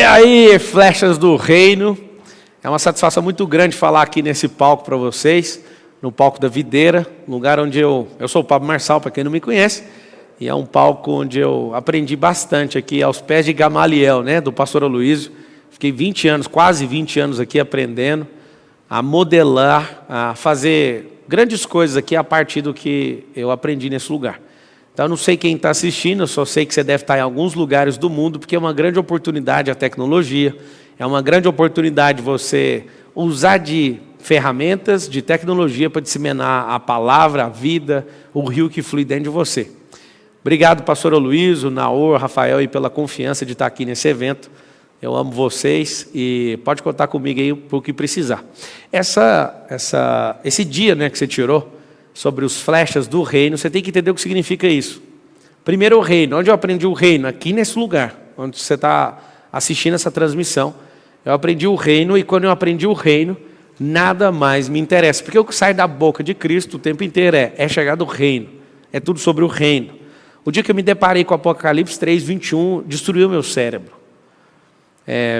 aí, flechas do reino, é uma satisfação muito grande falar aqui nesse palco para vocês, no palco da Videira, lugar onde eu sou o Pablo Marçal, para quem não me conhece, e é um palco onde eu aprendi bastante aqui, aos pés de Gamaliel, né, do pastor Aloysio. Fiquei 20 anos, quase 20 anos aqui aprendendo a modelar, a fazer grandes coisas aqui a partir do que eu aprendi nesse lugar. Então, eu não sei quem está assistindo, eu só sei que você deve estar em alguns lugares do mundo, porque é uma grande oportunidade a tecnologia, é uma grande oportunidade você usar de ferramentas, de tecnologia para disseminar a palavra, a vida, o rio que flui dentro de você. Obrigado, pastor Aloysio, Naor, Rafael, e pela confiança de estar aqui nesse evento. Eu amo vocês e pode contar comigo aí por o que precisar. Esse dia, né, que você tirou sobre os flechas do reino, você tem que entender o que significa isso. Primeiro o reino. Onde eu aprendi o reino? Aqui nesse lugar, onde você está assistindo essa transmissão. Eu aprendi o reino e quando eu aprendi o reino, nada mais me interessa. Porque o que sai da boca de Cristo o tempo inteiro é chegar do reino. É tudo sobre o reino. O dia que eu me deparei com Apocalipse 3, 21, destruiu meu cérebro.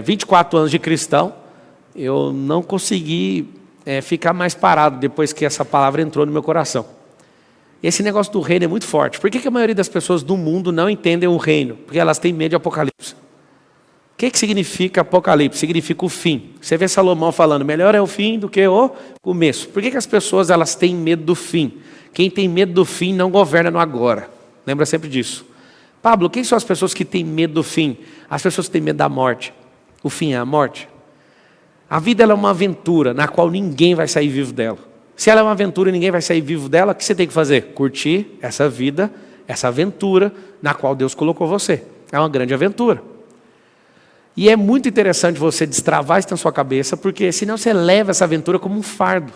24 anos de cristão, eu não consegui ficar mais parado depois que essa palavra entrou no meu coração. Esse negócio do reino é muito forte. Por que a maioria das pessoas do mundo não entendem o reino? Porque elas têm medo de Apocalipse. O que significa Apocalipse? Significa o fim. Você vê Salomão falando, melhor é o fim do que o começo. Por que as pessoas elas têm medo do fim? Quem tem medo do fim não governa no agora. Lembra sempre disso. Pablo, quem são as pessoas que têm medo do fim? As pessoas que têm medo da morte. O fim é a morte. A vida ela é uma aventura na qual ninguém vai sair vivo dela. Se ela é uma aventura e ninguém vai sair vivo dela, o que você tem que fazer? Curtir essa vida, essa aventura na qual Deus colocou você. É uma grande aventura. E é muito interessante você destravar isso na sua cabeça, porque senão você leva essa aventura como um fardo.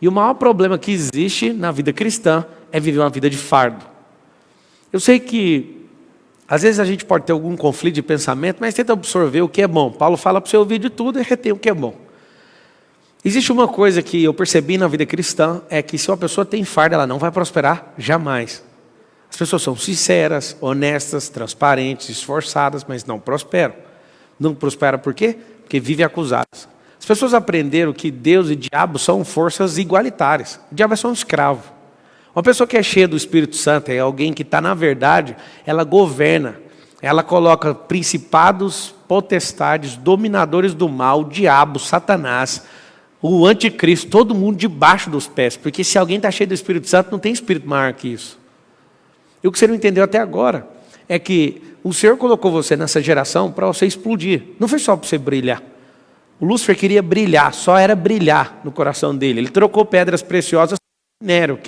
E o maior problema que existe na vida cristã é viver uma vida de fardo. Eu sei que às vezes a gente pode ter algum conflito de pensamento, mas tenta absorver o que é bom. Paulo fala para você ouvir de tudo e reter o que é bom. Existe uma coisa que eu percebi na vida cristã, é que se uma pessoa tem fardo, ela não vai prosperar jamais. As pessoas são sinceras, honestas, transparentes, esforçadas, mas não prosperam. Não prosperam por quê? Porque vivem acusadas. As pessoas aprenderam que Deus e diabo são forças igualitárias. O diabo é só um escravo. Uma pessoa que é cheia do Espírito Santo é alguém que está na verdade, ela governa, ela coloca principados, potestades, dominadores do mal, o diabo, Satanás, o anticristo, todo mundo debaixo dos pés, porque se alguém está cheio do Espírito Santo, não tem espírito maior que isso. E o que você não entendeu até agora é que o Senhor colocou você nessa geração para você explodir, não foi só para você brilhar. O Lúcifer queria brilhar, só era brilhar no coração dele, ele trocou pedras preciosas por minério,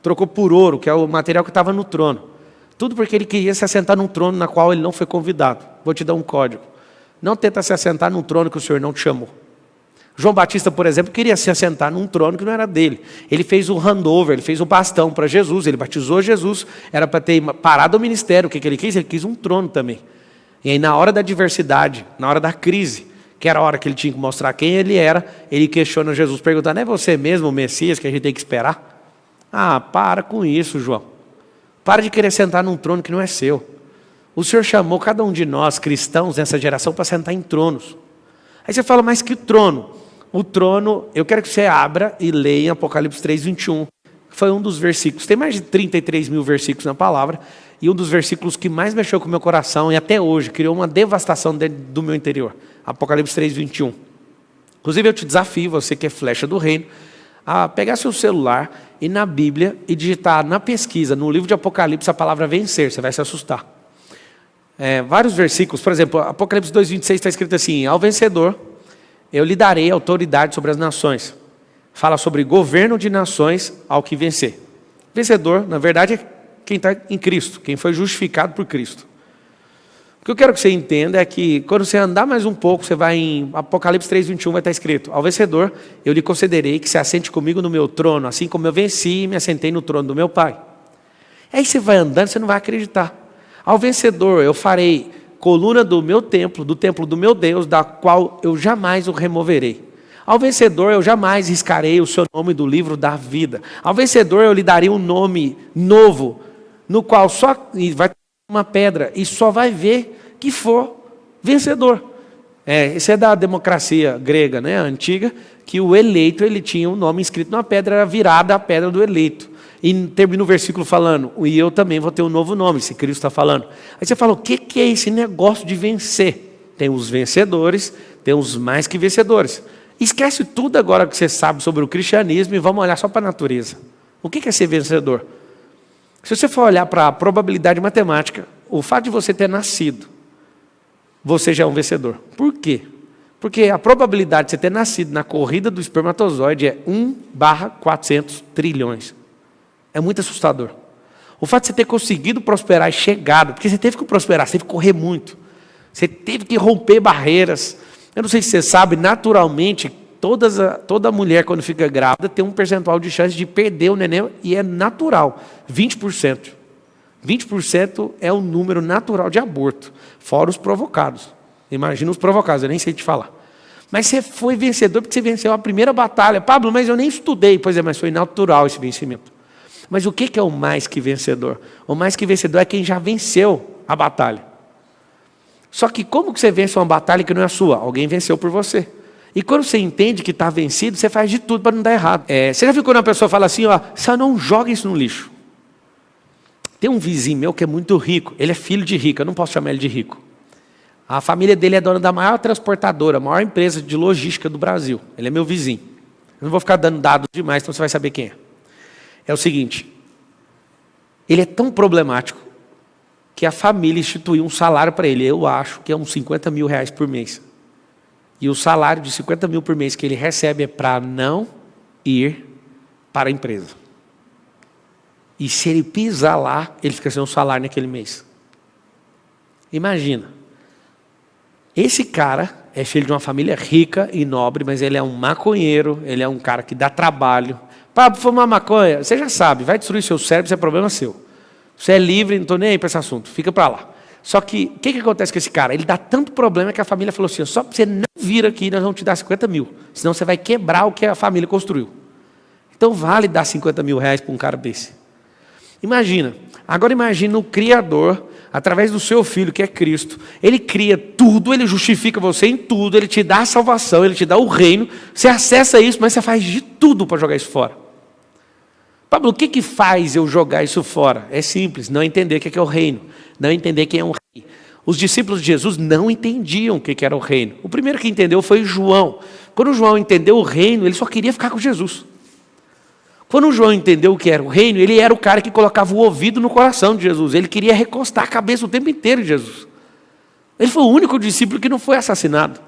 trocou por ouro, que é o material que estava no trono. Tudo porque ele queria se assentar num trono na qual ele não foi convidado. Vou te dar um código. Não tenta se assentar num trono que o Senhor não te chamou. João Batista, por exemplo, queria se assentar num trono que não era dele. Ele fez o handover, ele fez o bastão para Jesus, ele batizou Jesus, era para ter parado o ministério. O que ele quis? Ele quis um trono também. E aí na hora da adversidade, na hora da crise, que era a hora que ele tinha que mostrar quem ele era, ele questiona Jesus, perguntando, é você mesmo o Messias que a gente tem que esperar? Ah, para com isso, João. Para de querer sentar num trono que não é seu. O Senhor chamou cada um de nós, cristãos, nessa geração, para sentar em tronos. Aí você fala, mas que trono? O trono, eu quero que você abra e leia em Apocalipse 3, 21. Que foi um dos versículos. Tem mais de 33 mil versículos na palavra. E um dos versículos que mais mexeu com o meu coração, e até hoje, criou uma devastação dentro do meu interior. Apocalipse 3, 21. Inclusive, eu te desafio, você que é flecha do reino, a pegar seu celular e na Bíblia e digitar na pesquisa, no livro de Apocalipse, a palavra vencer, você vai se assustar. Vários versículos, por exemplo, Apocalipse 2,26 está escrito assim, ao vencedor eu lhe darei autoridade sobre as nações. Fala sobre governo de nações ao que vencer. Vencedor, na verdade, é quem está em Cristo, quem foi justificado por Cristo. O que eu quero que você entenda é que quando você andar mais um pouco, você vai em Apocalipse 3, 21, vai estar escrito, ao vencedor eu lhe concederei que se assente comigo no meu trono, assim como eu venci e me assentei no trono do meu Pai. Aí você vai andando, você não vai acreditar. Ao vencedor eu farei coluna do meu templo, do templo do meu Deus, da qual eu jamais o removerei. Ao vencedor eu jamais riscarei o seu nome do livro da vida. Ao vencedor eu lhe darei um nome novo, no qual só vai ter uma pedra e só vai ver que for vencedor. Isso é da democracia grega, né, antiga, que o eleito ele tinha um nome escrito numa pedra, era virada a pedra do eleito. E termina o versículo falando, e eu também vou ter um novo nome, se Cristo está falando. Aí você fala, o que é esse negócio de vencer? Tem os vencedores, tem os mais que vencedores. Esquece tudo agora que você sabe sobre o cristianismo e vamos olhar só para a natureza. O que é ser vencedor? Se você for olhar para a probabilidade matemática, o fato de você ter nascido, você já é um vencedor. Por quê? Porque a probabilidade de você ter nascido na corrida do espermatozoide é 1/400 trilhões. É muito assustador. O fato de você ter conseguido prosperar e chegado, porque você teve que prosperar, você teve que correr muito. Você teve que romper barreiras. Eu não sei se você sabe, naturalmente, toda mulher quando fica grávida tem um percentual de chance de perder o neném e é natural, 20%. 20% é o número natural de aborto, fora os provocados. Imagina os provocados, eu nem sei te falar. Mas você foi vencedor porque você venceu a primeira batalha. Pablo, mas eu nem estudei. Pois é, mas foi natural esse vencimento. Mas o que é o mais que vencedor? O mais que vencedor é quem já venceu a batalha. Só que como que você vence uma batalha que não é sua? Alguém venceu por você. E quando você entende que está vencido, você faz de tudo para não dar errado. Você já viu quando uma pessoa fala assim, só não joga isso no lixo. Tem um vizinho meu que é muito rico. Ele é filho de rico, eu não posso chamar ele de rico. A família dele é dona da maior transportadora, a maior empresa de logística do Brasil. Ele é meu vizinho. Eu não vou ficar dando dados demais, então você vai saber quem é. É o seguinte, ele é tão problemático que a família instituiu um salário para ele. Eu acho que é uns 50 mil reais por mês. E o salário de 50 mil por mês que ele recebe é para não ir para a empresa. E se ele pisar lá, ele fica sem um salário naquele mês. Imagina. Esse cara é filho de uma família rica e nobre, mas ele é um maconheiro, ele é um cara que dá trabalho. Para fumar maconha, você já sabe, vai destruir seu cérebro, isso é problema seu. Você é livre, não estou nem aí para esse assunto, fica para lá. Só que, o que acontece com esse cara? Ele dá tanto problema que a família falou assim, só para você não vir aqui, nós vamos te dar 50 mil. Senão você vai quebrar o que a família construiu. Então vale dar 50 mil reais para um cara desse. Imagina, agora imagina o Criador, através do seu Filho, que é Cristo. Ele cria tudo, ele justifica você em tudo, ele te dá a salvação, ele te dá o reino. Você acessa isso, mas você faz de tudo para jogar isso fora. Pablo, o que faz eu jogar isso fora? É simples, não entender o que é o reino, não entender quem é um rei. Os discípulos de Jesus não entendiam o que era o reino. O primeiro que entendeu foi João. Quando João entendeu o reino, ele só queria ficar com Jesus. Quando João entendeu o que era o reino, ele era o cara que colocava o ouvido no coração de Jesus. Ele queria recostar a cabeça o tempo inteiro de Jesus. Ele foi o único discípulo que não foi assassinado.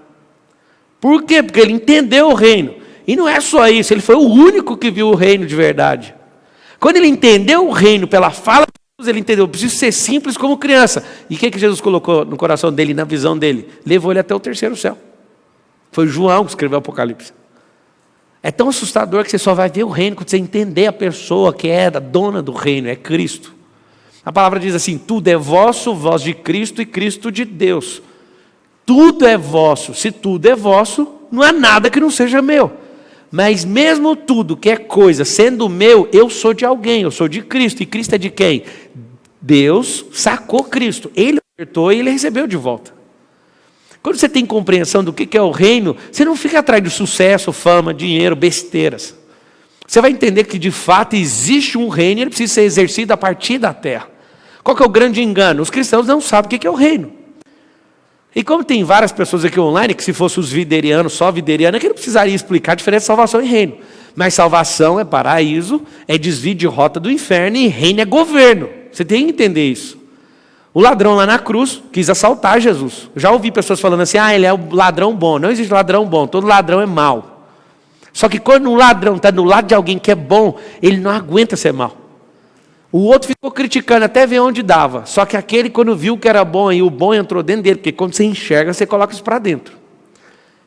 Por quê? Porque ele entendeu o reino. E não é só isso, ele foi o único que viu o reino de verdade. Quando ele entendeu o reino pela fala de Jesus, ele entendeu, eu preciso ser simples como criança. E o que Jesus colocou no coração dele, na visão dele? Levou ele até o terceiro céu. Foi João que escreveu o Apocalipse. É tão assustador que você só vai ver o reino quando você entender a pessoa que é a dona do reino, é Cristo. A palavra diz assim, tudo é vosso, vós de Cristo e Cristo de Deus. Tudo é vosso. Se tudo é vosso, não há nada que não seja meu. Mas mesmo tudo que é coisa sendo meu, eu sou de alguém, eu sou de Cristo. E Cristo é de quem? Deus sacou Cristo. Ele ofertou e ele recebeu de volta. Quando você tem compreensão do que é o reino, você não fica atrás de sucesso, fama, dinheiro, besteiras. Você vai entender que de fato existe um reino e ele precisa ser exercido a partir da terra. Qual que é o grande engano? Os cristãos não sabem o que é o reino. E como tem várias pessoas aqui online, que se fosse os viderianos, só videriano, é que não precisaria explicar a diferença de salvação e reino. Mas salvação é paraíso, é desvio de rota do inferno e reino é governo. Você tem que entender isso. O ladrão lá na cruz quis assaltar Jesus. Eu já ouvi pessoas falando assim, ele é o ladrão bom. Não existe ladrão bom, todo ladrão é mau. Só que quando um ladrão está do lado de alguém que é bom, ele não aguenta ser mau. O outro ficou criticando até ver onde dava. Só que aquele, quando viu que era bom e o bom entrou dentro dele, porque quando você enxerga, você coloca isso para dentro.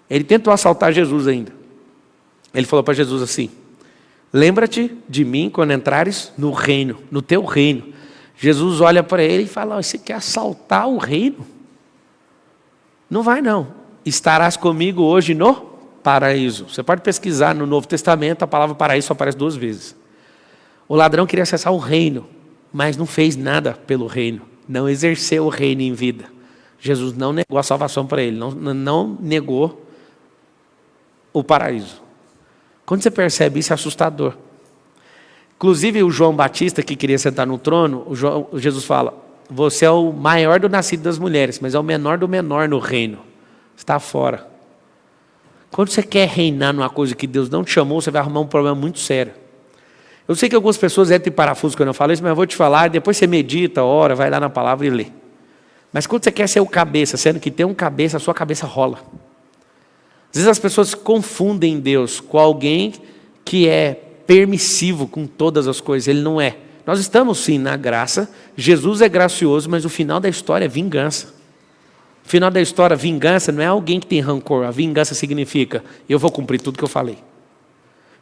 Ele tentou assaltar Jesus ainda. Ele falou para Jesus assim, lembra-te de mim quando entrares no reino, no teu reino. Jesus olha para ele e fala, você quer assaltar o reino? Não vai não. Estarás comigo hoje no paraíso. Você pode pesquisar no Novo Testamento, a palavra paraíso só aparece 2 vezes. O ladrão queria acessar o reino, mas não fez nada pelo reino. Não exerceu o reino em vida. Jesus não negou a salvação para ele, não negou o paraíso. Quando você percebe isso, é assustador. Inclusive o João Batista, que queria sentar no trono, Jesus fala, você é o maior do nascido das mulheres, mas é o menor do menor no reino. Você está fora. Quando você quer reinar numa coisa que Deus não te chamou, você vai arrumar um problema muito sério. Eu sei que algumas pessoas entram em parafuso quando eu falo isso, mas eu vou te falar, depois você medita, ora, vai lá na palavra e lê. Mas quando você quer ser o cabeça, sendo que tem um cabeça, a sua cabeça rola. Às vezes as pessoas confundem Deus com alguém que é permissivo com todas as coisas. Ele não é. Nós estamos sim na graça, Jesus é gracioso, mas o final da história é vingança. O final da história, vingança, não é alguém que tem rancor. A vingança significa, eu vou cumprir tudo que eu falei.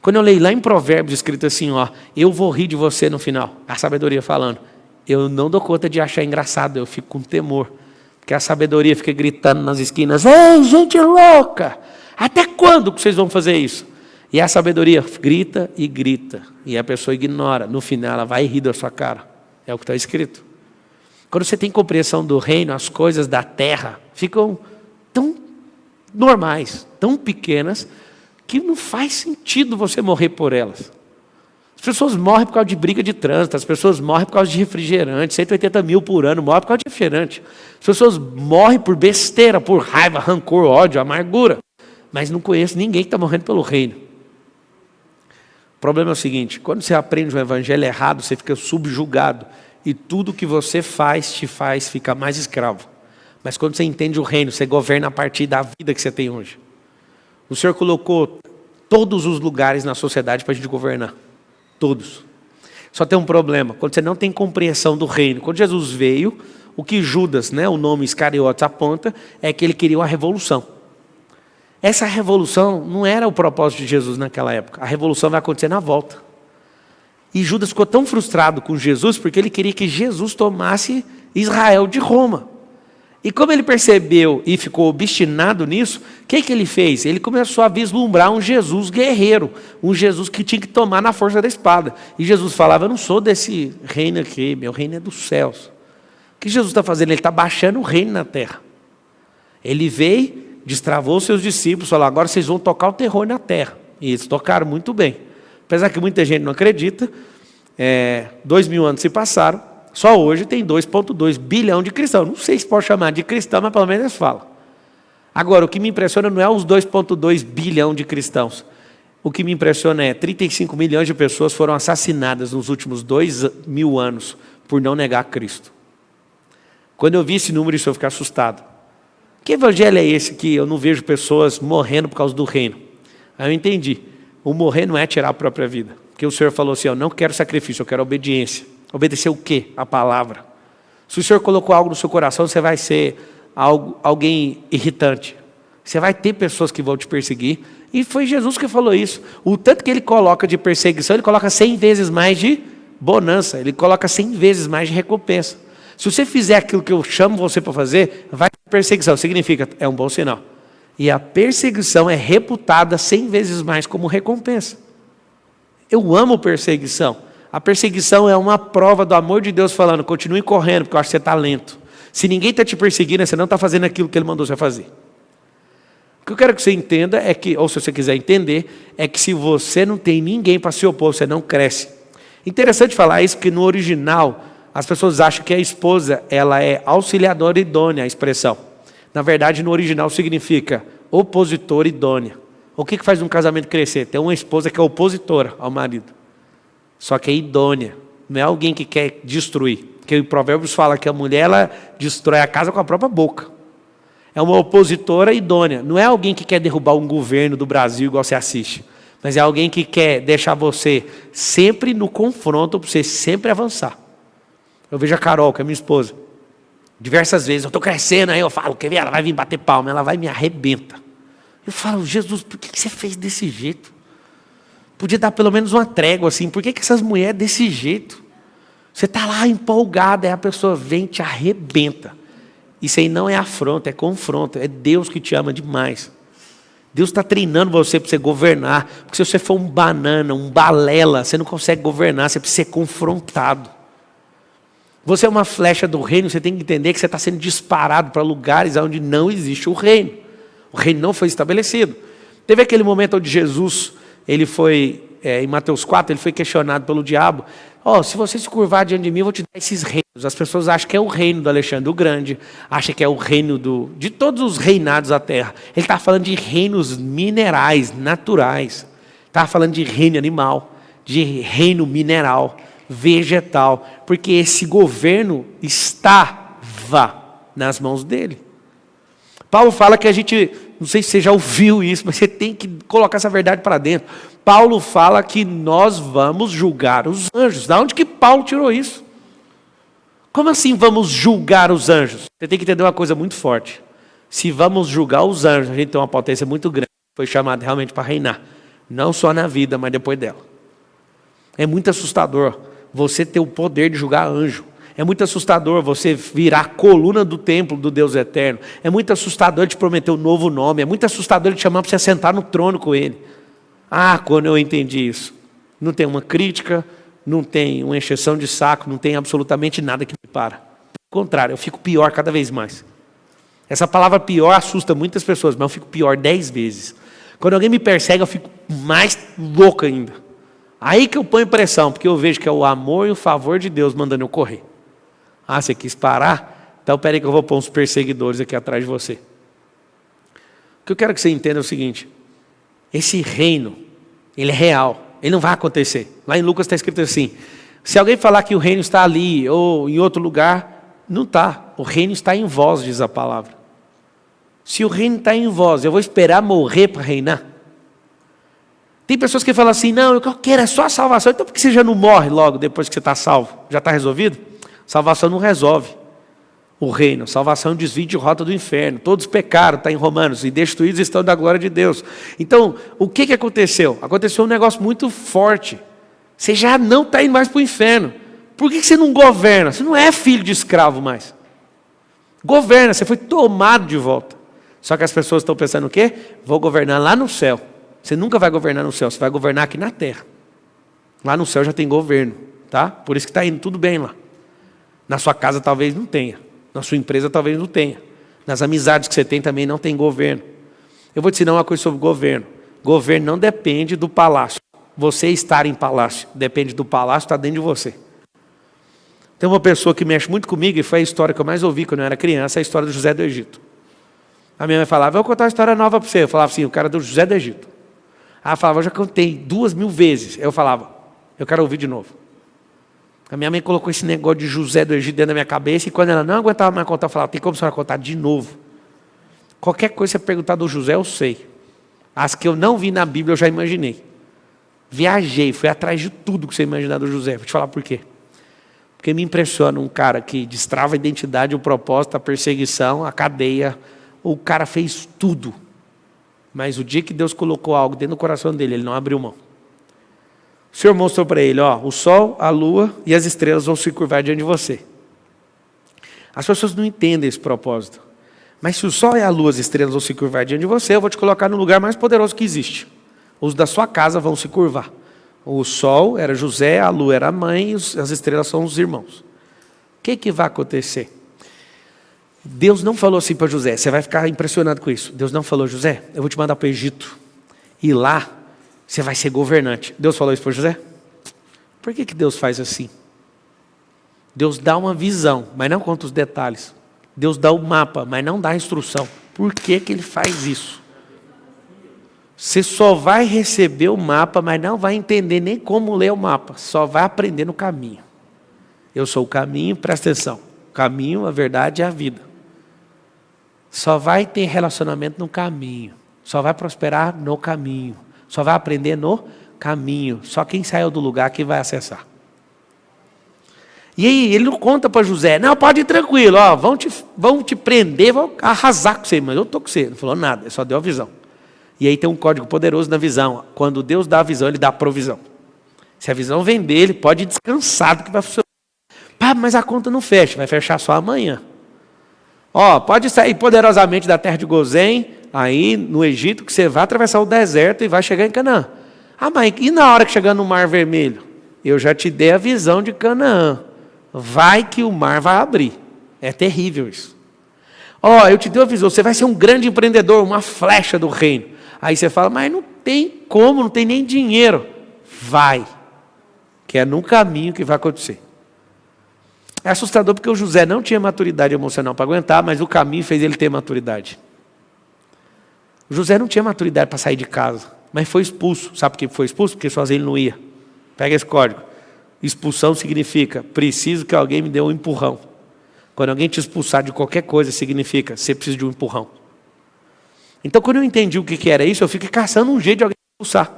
Quando eu leio lá em Provérbios, escrito assim, ó, eu vou rir de você no final. A sabedoria falando, eu não dou conta de achar engraçado, eu fico com temor. Porque a sabedoria fica gritando nas esquinas, ei, gente louca, até quando que vocês vão fazer isso? E a sabedoria grita e grita, e a pessoa ignora. No final, ela vai rir da sua cara. É o que está escrito. Quando você tem compreensão do reino, as coisas da terra ficam tão normais, tão pequenas, que não faz sentido você morrer por elas. As pessoas morrem por causa de briga de trânsito, as pessoas morrem por causa de refrigerante, 180 mil por ano, morrem por causa de refrigerante. As pessoas morrem por besteira, por raiva, rancor, ódio, amargura. Mas não conheço ninguém que está morrendo pelo reino. O problema é o seguinte, quando você aprende um evangelho errado, você fica subjugado. E tudo que você faz, te faz ficar mais escravo. Mas quando você entende o reino, você governa a partir da vida que você tem hoje. O Senhor colocou todos os lugares na sociedade para a gente governar. Todos. Só tem um problema, quando você não tem compreensão do reino. Quando Jesus veio, o que Judas, o nome Iscariotes aponta, é que ele queria uma revolução. Essa revolução não era o propósito de Jesus naquela época. A revolução vai acontecer na volta. E Judas ficou tão frustrado com Jesus, porque ele queria que Jesus tomasse Israel de Roma. E como ele percebeu e ficou obstinado nisso, o que ele fez? Ele começou a vislumbrar um Jesus guerreiro, um Jesus que tinha que tomar na força da espada. E Jesus falava, eu não sou desse reino aqui, meu reino é dos céus. O que Jesus está fazendo? Ele está baixando o reino na terra. Ele veio, destravou seus discípulos, falou, agora vocês vão tocar o terror na terra. E eles tocaram muito bem. Apesar que muita gente não acredita, 2000 anos se passaram, só hoje tem 2,2 bilhão de cristãos. Não sei se pode chamar de cristão, mas pelo menos eles falam. Agora, o que me impressiona não é os 2,2 bilhão de cristãos. O que me impressiona é 35 milhões de pessoas foram assassinadas nos últimos 2000 anos por não negar Cristo. Quando eu vi esse número, isso eu fiquei assustado. Que evangelho é esse que eu não vejo pessoas morrendo por causa do reino? Aí eu entendi. O morrer não é tirar a própria vida. Porque o Senhor falou assim, eu não quero sacrifício, eu quero obediência. Obedecer o quê? A palavra. Se o Senhor colocou algo no seu coração, você vai ser alguém irritante. Você vai ter pessoas que vão te perseguir. E foi Jesus que falou isso. O tanto que ele coloca de perseguição, ele coloca 100 vezes mais de bonança. Ele coloca 100 vezes mais de recompensa. Se você fizer aquilo que eu chamo você para fazer, vai ter perseguição. Significa, é um bom sinal. E a perseguição é reputada 100 vezes mais como recompensa. Eu amo perseguição. A perseguição é uma prova do amor de Deus falando, continue correndo, porque eu acho que você está lento. Se ninguém está te perseguindo, você não está fazendo aquilo que Ele mandou você fazer. O que eu quero que você entenda é que, ou se você quiser entender, é que se você não tem ninguém para se opor, você não cresce. Interessante falar isso, porque no original, as pessoas acham que a esposa, ela é auxiliadora idônea, a expressão. Na verdade, no original significa opositora idônea. O que faz um casamento crescer? Tem uma esposa que é opositora ao marido. Só que é idônea. Não é alguém que quer destruir. Porque o Provérbios fala que a mulher, ela destrói a casa com a própria boca. É uma opositora idônea. Não é alguém que quer derrubar um governo do Brasil, igual você assiste. Mas é alguém que quer deixar você sempre no confronto, para você sempre avançar. Eu vejo a Carol, que é minha esposa. Diversas vezes, eu estou crescendo, aí eu falo, quer ver? Ela vai vir bater palma, ela vai me arrebenta. Eu falo, Jesus, por que você fez desse jeito? Podia dar pelo menos uma trégua assim, por que essas mulheres desse jeito? Você está lá empolgado, aí a pessoa vem e te arrebenta. Isso aí não é afronta, é confronto, é Deus que te ama demais. Deus está treinando você para você governar, porque se você for um banana, um balela, você não consegue governar, você precisa ser confrontado. Você é uma flecha do reino, você tem que entender que você está sendo disparado para lugares onde não existe o reino. O reino não foi estabelecido. Teve aquele momento onde Jesus, ele foi, em Mateus 4, ele foi questionado pelo diabo. Se você se curvar diante de mim, eu vou te dar esses reinos. As pessoas acham que é o reino do Alexandre o Grande, acham que é o reino de todos os reinados da terra. Ele está falando de reinos minerais, naturais. Estava falando de reino animal, de reino mineral, vegetal, porque esse governo estava nas mãos dele. Paulo fala que a gente, não sei se você já ouviu isso, mas você tem que colocar essa verdade para dentro. Paulo fala que nós vamos julgar os anjos. Da onde que Paulo tirou isso? Como assim vamos julgar os anjos? Você tem que entender uma coisa muito forte. Se vamos julgar os anjos, a gente tem uma potência muito grande. Foi chamado realmente para reinar. Não só na vida, mas depois dela. É muito assustador você ter o poder de julgar anjo. É muito assustador você virar a coluna do templo do Deus eterno. É muito assustador te prometer um novo nome. É muito assustador te chamar para você sentar no trono com ele. Quando eu entendi isso. Não tem uma crítica, não tem uma encheção de saco, não tem absolutamente nada que me para. Pelo contrário, eu fico pior cada vez mais. Essa palavra pior assusta muitas pessoas, mas eu fico pior 10 vezes. Quando alguém me persegue, eu fico mais louco ainda. Aí que eu ponho pressão, porque eu vejo que é o amor e o favor de Deus mandando eu correr. Você quis parar? Então peraí que eu vou pôr uns perseguidores aqui atrás de você. O que eu quero que você entenda é o seguinte. Esse reino, ele é real. Ele não vai acontecer. Lá em Lucas está escrito assim. Se alguém falar que o reino está ali ou em outro lugar, não está. O reino está em vós, diz a palavra. Se o reino está em vós, eu vou esperar morrer para reinar? Tem pessoas que falam assim, não, eu quero é só a salvação. Então por que você já não morre logo depois que você está salvo? Já está resolvido? Salvação não resolve o reino. Salvação é um desvio de rota do inferno. Todos pecaram, está em Romanos, e destruídos estão da glória de Deus. Então, o que aconteceu? Aconteceu um negócio muito forte. Você já não está indo mais para o inferno. Por que você não governa? Você não é filho de escravo mais. Governa, você foi tomado de volta. Só que as pessoas estão pensando o quê? Vou governar lá no céu. Você nunca vai governar no céu, você vai governar aqui na terra. Lá no céu já tem governo, tá? Por isso que está indo tudo bem lá. Na sua casa talvez não tenha. Na sua empresa talvez não tenha. Nas amizades que você tem também não tem governo. Eu vou te ensinar uma coisa sobre governo. Governo não depende do palácio. Você estar em palácio. Depende do palácio, está dentro de você. Tem uma pessoa que mexe muito comigo, e foi a história que eu mais ouvi quando eu era criança, a história do José do Egito. A minha mãe falava, eu vou contar uma história nova para você. Eu falava assim, o cara do José do Egito. Ela falava, eu já contei 2.000 vezes. Eu falava, eu quero ouvir de novo. A minha mãe colocou esse negócio de José do Egito dentro da minha cabeça, e quando ela não aguentava mais contar, eu falava, tem como a senhora contar de novo? Qualquer coisa que você perguntar do José, eu sei. As que eu não vi na Bíblia, eu já imaginei. Viajei, fui atrás de tudo que você imaginar do José. Vou te falar por quê. Porque me impressiona um cara que destrava a identidade, o propósito, a perseguição, a cadeia. O cara fez tudo. Mas o dia que Deus colocou algo dentro do coração dele, ele não abriu mão. O Senhor mostrou para ele, o sol, a lua e as estrelas vão se curvar diante de você. As pessoas não entendem esse propósito. Mas se o sol e a lua, as estrelas vão se curvar diante de você, eu vou te colocar no lugar mais poderoso que existe. Os da sua casa vão se curvar. O sol era José, a lua era a mãe e as estrelas são os irmãos. O que vai acontecer? Deus não falou assim para José, você vai ficar impressionado com isso. Deus não falou, José, eu vou te mandar para o Egito. E lá, você vai ser governante. Deus falou isso para José? Por que Deus faz assim? Deus dá uma visão, mas não conta os detalhes. Deus dá o mapa, mas não dá a instrução. Por que Ele faz isso? Você só vai receber o mapa, mas não vai entender nem como ler o mapa. Só vai aprender no caminho. Eu sou o caminho, presta atenção. O caminho, a verdade e a vida. Só vai ter relacionamento no caminho. Só vai prosperar no caminho. Só vai aprender no caminho. Só quem saiu do lugar que vai acessar. E aí, ele não conta para José, não, pode ir tranquilo, vão te prender, vão arrasar com você, mas eu estou com você. Não falou nada, ele só deu a visão. E aí tem um código poderoso na visão. Quando Deus dá a visão, Ele dá a provisão. Se a visão vem dele, pode ir descansado que vai funcionar. Mas a conta não fecha, vai fechar só amanhã. Pode sair poderosamente da terra de Gozém, aí no Egito, que você vai atravessar o deserto e vai chegar em Canaã. Mas e na hora que chegar no Mar Vermelho? Eu já te dei a visão de Canaã. vai que o mar vai abrir. É terrível isso. Eu te dei uma visão, você vai ser um grande empreendedor, uma flecha do reino. Aí você fala, mas não tem como, não tem nem dinheiro. Vai, que é no caminho que vai acontecer. É assustador porque o José não tinha maturidade emocional para aguentar, mas o caminho fez ele ter maturidade. O José não tinha maturidade para sair de casa, mas foi expulso. Sabe por que foi expulso? Porque sozinho ele não ia. Pega esse código. Expulsão significa, preciso que alguém me dê um empurrão. Quando alguém te expulsar de qualquer coisa, significa, você precisa de um empurrão. Então, quando eu entendi o que era isso, eu fiquei caçando um jeito de alguém expulsar.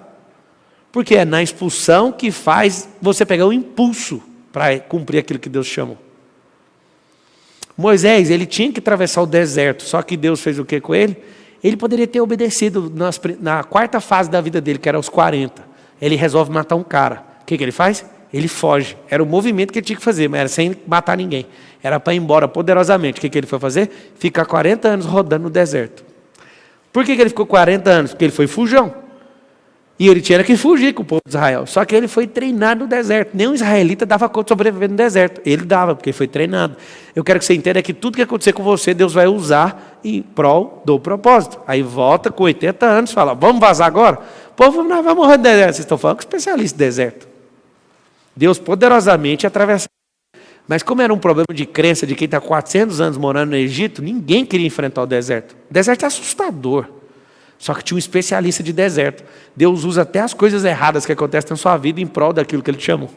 Porque é na expulsão que faz você pegar o impulso para cumprir aquilo que Deus chamou. Moisés, ele tinha que atravessar o deserto, só que Deus fez o que com ele? Ele poderia ter obedecido na quarta fase da vida dele, que era aos 40. Ele resolve matar um cara. O que ele faz? Ele foge. Era o movimento que ele tinha que fazer, mas era sem matar ninguém. Era para ir embora poderosamente. O que ele foi fazer? Ficar 40 anos rodando no deserto. Por que ele ficou 40 anos? Porque ele foi fujão. E ele tinha que fugir com o povo de Israel. Só que ele foi treinado no deserto. Nenhum israelita dava conta de sobreviver no deserto. Ele dava, porque ele foi treinado. Eu quero que você entenda que tudo que acontecer com você, Deus vai usar em prol do propósito. Aí volta com 80 anos e fala, vamos vazar agora? O povo não vai morrer no deserto. Vocês estão falando com especialista em deserto. Deus poderosamente atravessa. Mas como era um problema de crença de quem está 400 anos morando no Egito, ninguém queria enfrentar o deserto. O deserto é assustador. Só que tinha um especialista de deserto. Deus usa até as coisas erradas que acontecem na sua vida em prol daquilo que Ele te chamou.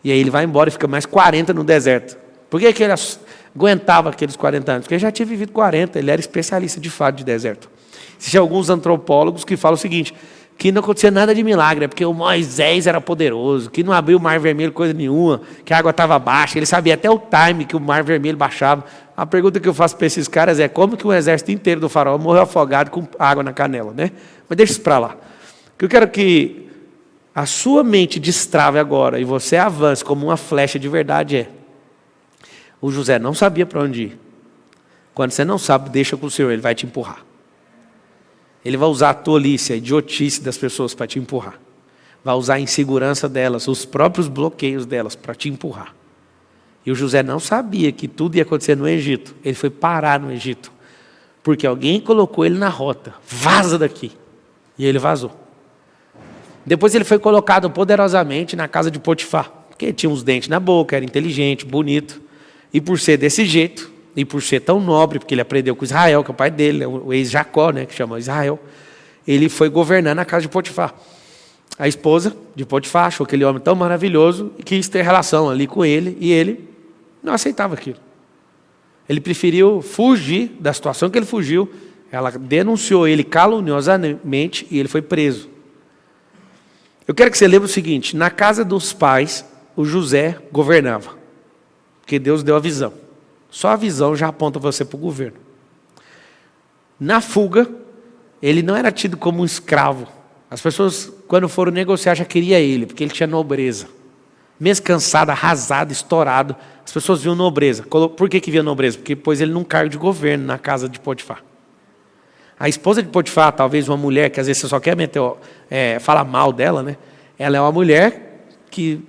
E aí ele vai embora e fica mais 40 no deserto. Por que ele aguentava aqueles 40 anos? Porque ele já tinha vivido 40, ele era especialista de fato de deserto. Existem alguns antropólogos que falam o seguinte, que não acontecia nada de milagre, é porque o Moisés era poderoso, que não abriu o mar vermelho coisa nenhuma, que a água estava baixa, ele sabia até o time que o mar vermelho baixava. A pergunta que eu faço para esses caras é como que o exército inteiro do faraó morreu afogado com água na canela, né? Mas deixa isso para lá. O que eu quero que a sua mente destrave agora e você avance como uma flecha de verdade é, o José não sabia para onde ir. Quando você não sabe, deixa com o Senhor, Ele vai te empurrar. Ele vai usar a tolice, a idiotice das pessoas para te empurrar. Vai usar a insegurança delas, os próprios bloqueios delas para te empurrar. E o José não sabia que tudo ia acontecer no Egito. Ele foi parar no Egito. Porque alguém colocou ele na rota. Vaza daqui. E ele vazou. Depois ele foi colocado poderosamente na casa de Potifar. Porque tinha uns dentes na boca, era inteligente, bonito. E por ser desse jeito, e por ser tão nobre, porque ele aprendeu com Israel, que é o pai dele, o ex-Jacó, né, que chama Israel, ele foi governar na casa de Potifar. A esposa de Potifar achou aquele homem tão maravilhoso e quis ter relação ali com ele, e ele não aceitava aquilo. Ele preferiu fugir da situação que ele fugiu, ela denunciou ele caluniosamente e ele foi preso. Eu quero que você lembre o seguinte, na casa dos pais, o José governava, porque Deus deu a visão. Só a visão já aponta você para o governo. Na fuga, ele não era tido como um escravo. As pessoas, quando foram negociar, já queriam ele, porque ele tinha nobreza. Mesmo cansado, arrasado, estourado, as pessoas viam nobreza. Por que viam nobreza? Porque pôs ele num cargo de governo na casa de Potifar. A esposa de Potifar, talvez uma mulher, que às vezes você só quer falar mal dela, né? Ela é uma mulher que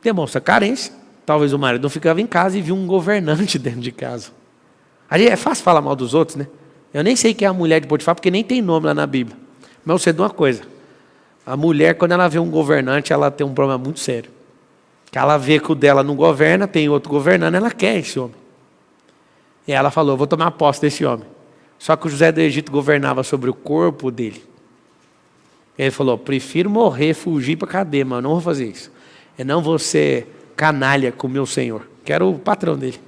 demonstra carência. Talvez o marido não ficava em casa e viu um governante dentro de casa. Aí é fácil falar mal dos outros, né? Eu nem sei quem é a mulher de Potifar, porque nem tem nome lá na Bíblia. Mas eu sei de uma coisa. A mulher, quando ela vê um governante, ela tem um problema muito sério. Que ela vê que o dela não governa, tem outro governando, ela quer esse homem. E ela falou, vou tomar posse desse homem. Só que o José do Egito governava sobre o corpo dele. Ele falou, prefiro morrer, fugir para a cadeia, mas eu não vou fazer isso. Eu não vou ser canalha com o meu Senhor, que era o patrão dele.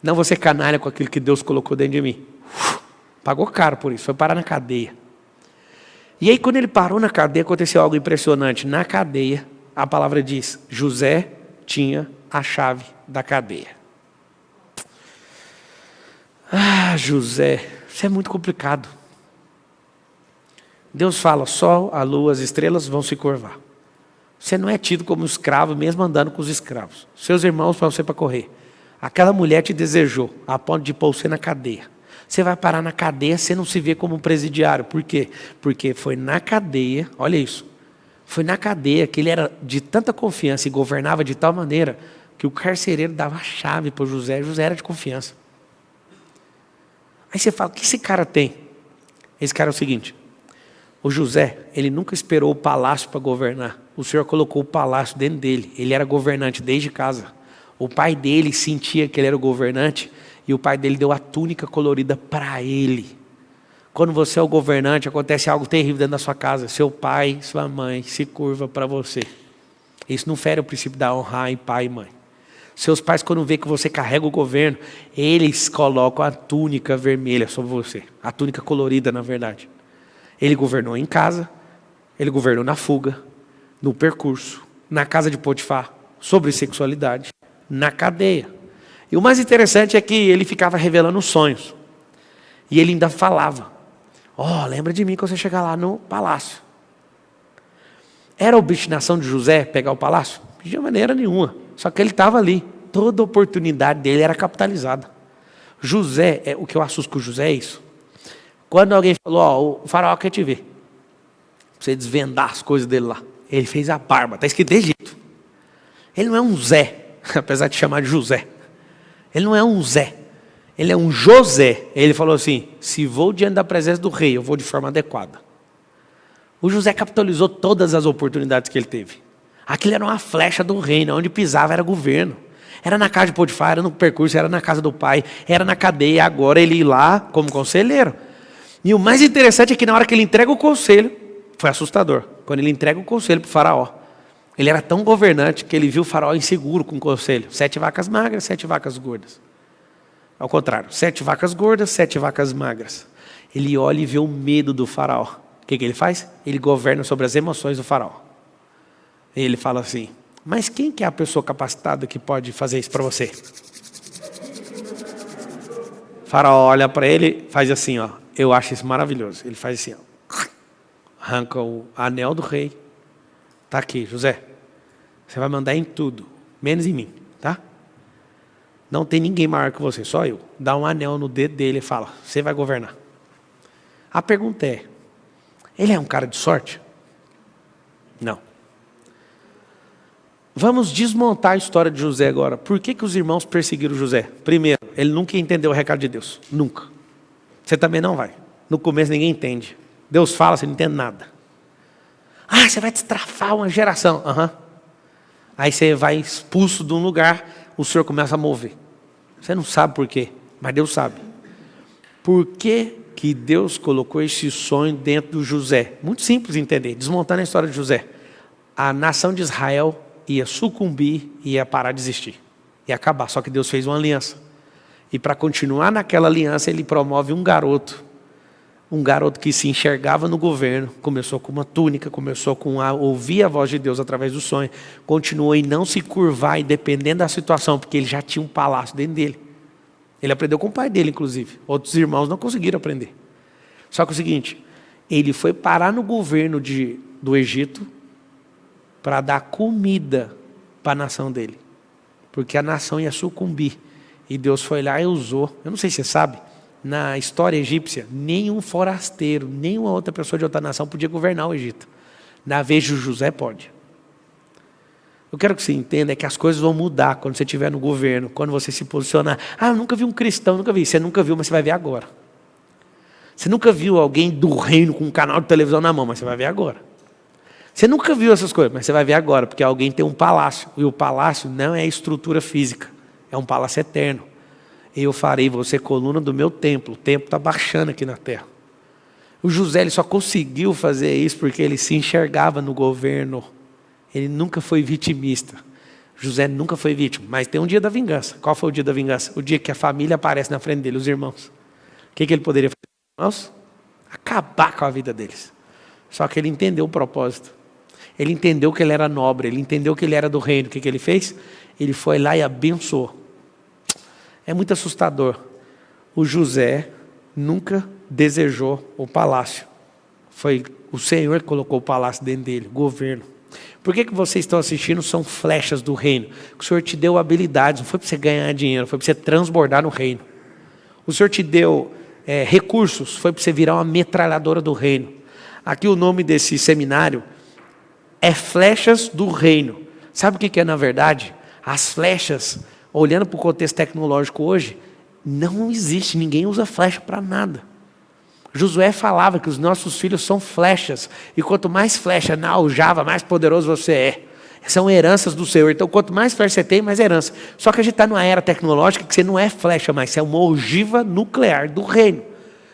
Não vou ser canalha com aquilo que Deus colocou dentro de mim. Pagou caro por isso, foi parar na cadeia. E aí quando ele parou na cadeia, aconteceu algo impressionante. Na cadeia, a palavra diz, José tinha a chave da cadeia. Ah, José, isso é muito complicado. Deus fala, sol, a lua, as estrelas vão se curvar. Você não é tido como escravo, mesmo andando com os escravos. Seus irmãos para você para correr. Aquela mulher te desejou, a ponto de pôr você na cadeia. Você vai parar na cadeia, você não se vê como um presidiário. Por quê? Porque foi na cadeia, olha isso. Foi na cadeia que ele era de tanta confiança e governava de tal maneira que o carcereiro dava a chave para o José. José era de confiança. Aí você fala, o que esse cara tem? Esse cara é o seguinte, o José, ele nunca esperou o palácio para governar. O Senhor colocou o palácio dentro dele. Ele era governante desde casa. O pai dele sentia que ele era o governante e o pai dele deu a túnica colorida para ele. Quando você é o governante, acontece algo terrível dentro da sua casa. Seu pai, sua mãe se curva para você. Isso não fere o princípio da honra em pai e mãe. Seus pais, quando vê que você carrega o governo, eles colocam a túnica vermelha sobre você. A túnica colorida, na verdade. Ele governou em casa, ele governou na fuga, no percurso, na casa de Potifar, sobre sexualidade, na cadeia. E o mais interessante é que ele ficava revelando sonhos. E ele ainda falava, lembra de mim quando você chegar lá no palácio. Era a obstinação de José pegar o palácio? De maneira nenhuma. Só que ele estava ali. Toda oportunidade dele era capitalizada. José, o que eu assusto com o José é isso. Quando alguém falou, o faraó quer te ver. Pra você desvendar as coisas dele lá. Ele fez a barba, está escrito Egito. Ele não é um Zé, apesar de chamar de José. Ele não é um Zé. Ele é um José. Ele falou assim, se vou diante da presença do rei, eu vou de forma adequada. O José capitalizou todas as oportunidades que ele teve. Aquilo era uma flecha do reino, onde pisava era governo. Era na casa de Potifar, era no percurso, era na casa do pai, era na cadeia, agora ele ia lá como conselheiro. E o mais interessante é que na hora que ele entrega o conselho, foi assustador. Quando ele entrega o conselho para o faraó, ele era tão governante que ele viu o faraó inseguro com o conselho. 7 vacas magras, 7 vacas gordas. Ao contrário, 7 vacas gordas, 7 vacas magras. Ele olha e vê o medo do faraó. O que ele faz? Ele governa sobre as emoções do faraó. Ele fala assim, mas quem que é a pessoa capacitada que pode fazer isso para você? O faraó olha para ele, faz assim, eu acho isso maravilhoso. Ele faz assim, arranca o anel do rei. Tá aqui, José. Você vai mandar em tudo, menos em mim, tá? Não tem ninguém maior que você, só eu. Dá um anel no dedo dele e fala, você vai governar. A pergunta é, ele é um cara de sorte? Não. Vamos desmontar a história de José agora. Por que os irmãos perseguiram José? Primeiro, ele nunca entendeu o recado de Deus. Nunca. Você também não vai. No começo ninguém entende. Deus fala, você não entende nada. Você vai destrafar uma geração. Aí você vai expulso de um lugar, o Senhor começa a mover. Você não sabe por quê, mas Deus sabe. Por que Deus colocou esse sonho dentro do José? Muito simples de entender, desmontando a história de José. A nação de Israel ia sucumbir e ia parar de existir. Ia acabar, só que Deus fez uma aliança. E para continuar naquela aliança, ele promove um garoto que se enxergava no governo, começou com uma túnica, começou com ouvir a voz de Deus através do sonho, continuou em não se curvar e dependendo da situação, porque ele já tinha um palácio dentro dele. Ele aprendeu com o pai dele, inclusive. Outros irmãos não conseguiram aprender. Só que é o seguinte, ele foi parar no governo do Egito para dar comida para a nação dele. Porque a nação ia sucumbir. E Deus foi lá e usou. Eu não sei se você sabe, na história egípcia, nenhum forasteiro, nenhuma outra pessoa de outra nação podia governar o Egito. Na vez de José pode. Eu quero que você entenda que as coisas vão mudar quando você estiver no governo, quando você se posicionar. Eu nunca vi um cristão, nunca vi. Você nunca viu, mas você vai ver agora. Você nunca viu alguém do reino com um canal de televisão na mão, mas você vai ver agora. Você nunca viu essas coisas, mas você vai ver agora, porque alguém tem um palácio. E o palácio não é estrutura física, é um palácio eterno. Eu farei você coluna do meu templo. O templo está baixando aqui na terra. O José ele só conseguiu fazer isso porque ele se enxergava no governo. Ele nunca foi vitimista. José nunca foi vítima, mas tem um dia da vingança. Qual foi o dia da vingança? O dia que a família aparece na frente dele, os irmãos. O que ele poderia fazer com os irmãos? Acabar com a vida deles. Só que ele entendeu o propósito. Ele entendeu que ele era nobre, ele entendeu que ele era do reino. O que ele fez? Ele foi lá e abençoou. É muito assustador. O José nunca desejou o palácio. Foi o Senhor que colocou o palácio dentro dele, governo. Por que vocês estão assistindo? São flechas do reino. O Senhor te deu habilidades, não foi para você ganhar dinheiro, foi para você transbordar no reino. O Senhor te deu recursos, foi para você virar uma metralhadora do reino. Aqui o nome desse seminário é Flechas do Reino. Sabe o que é na verdade? As flechas, olhando para o contexto tecnológico hoje, não existe, ninguém usa flecha para nada. Josué falava que os nossos filhos são flechas, e quanto mais flecha na aljava, mais poderoso você é. São heranças do Senhor, então quanto mais flecha você tem, mais herança. Só que a gente está numa era tecnológica que você não é flecha mais, você é uma ogiva nuclear do reino.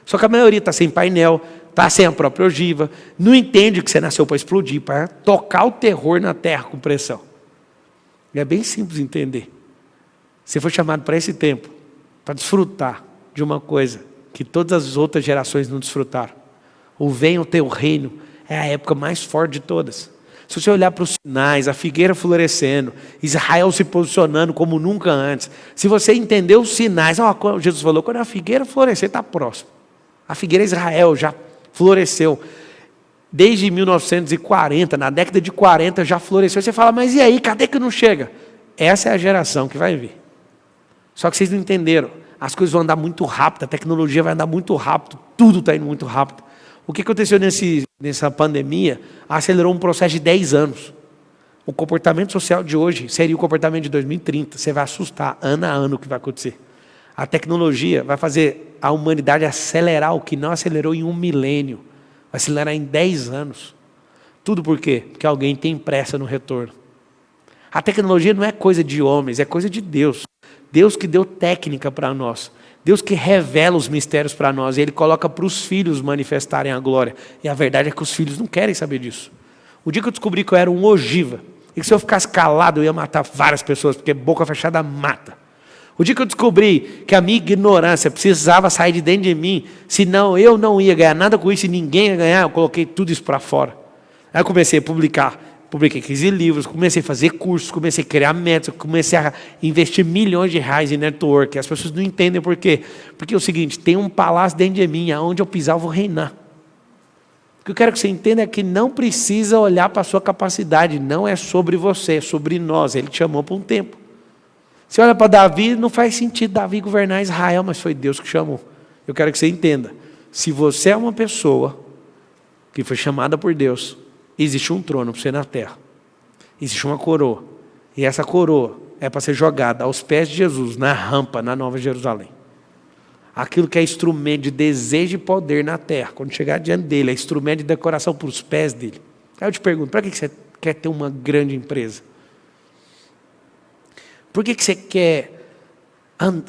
Só que a maioria está sem painel, está sem a própria ogiva, não entende que você nasceu para explodir, para tocar o terror na terra com pressão. E é bem simples entender. Você foi chamado para esse tempo, para desfrutar de uma coisa que todas as outras gerações não desfrutaram. O venha o teu reino é a época mais forte de todas. Se você olhar para os sinais, a figueira florescendo, Israel se posicionando como nunca antes. Se você entender os sinais, Jesus falou, quando a figueira florescer, está próximo. A figueira Israel já floresceu. Desde 1940, na década de 40 já floresceu. Você fala, mas e aí, cadê que não chega? Essa é a geração que vai vir. Só que vocês não entenderam. As coisas vão andar muito rápido, a tecnologia vai andar muito rápido, tudo está indo muito rápido. O que aconteceu nessa pandemia? Acelerou um processo de 10 anos. O comportamento social de hoje seria o comportamento de 2030. Você vai assustar ano a ano o que vai acontecer. A tecnologia vai fazer a humanidade acelerar o que não acelerou em 1 milênio. Vai acelerar em 10 anos. Tudo por quê? Porque alguém tem pressa no retorno. A tecnologia não é coisa de homens, é coisa de Deus. Deus que deu técnica para nós. Deus que revela os mistérios para nós. E Ele coloca para os filhos manifestarem a glória. E a verdade é que os filhos não querem saber disso. O dia que eu descobri que eu era um ogiva, e que se eu ficasse calado eu ia matar várias pessoas, porque boca fechada mata. O dia que eu descobri que a minha ignorância precisava sair de dentro de mim, senão eu não ia ganhar nada com isso e ninguém ia ganhar, eu coloquei tudo isso para fora. Aí eu comecei a publiquei 15 livros, comecei a fazer cursos, comecei a criar métodos, comecei a investir milhões de reais em network. As pessoas não entendem por quê. Porque é o seguinte, tem um palácio dentro de mim, aonde eu pisar eu vou reinar. O que eu quero que você entenda é que não precisa olhar para a sua capacidade, não é sobre você, é sobre nós. Ele te chamou por um tempo. Você olha para Davi, não faz sentido Davi governar Israel, mas foi Deus que chamou. Eu quero que você entenda, se você é uma pessoa que foi chamada por Deus, existe um trono para você na terra. Existe uma coroa. E essa coroa é para ser jogada aos pés de Jesus, na rampa, na Nova Jerusalém. Aquilo que é instrumento de desejo e poder na terra, quando chegar diante dele, é instrumento de decoração para os pés dele. Aí eu te pergunto, para que você quer ter uma grande empresa? Por que você quer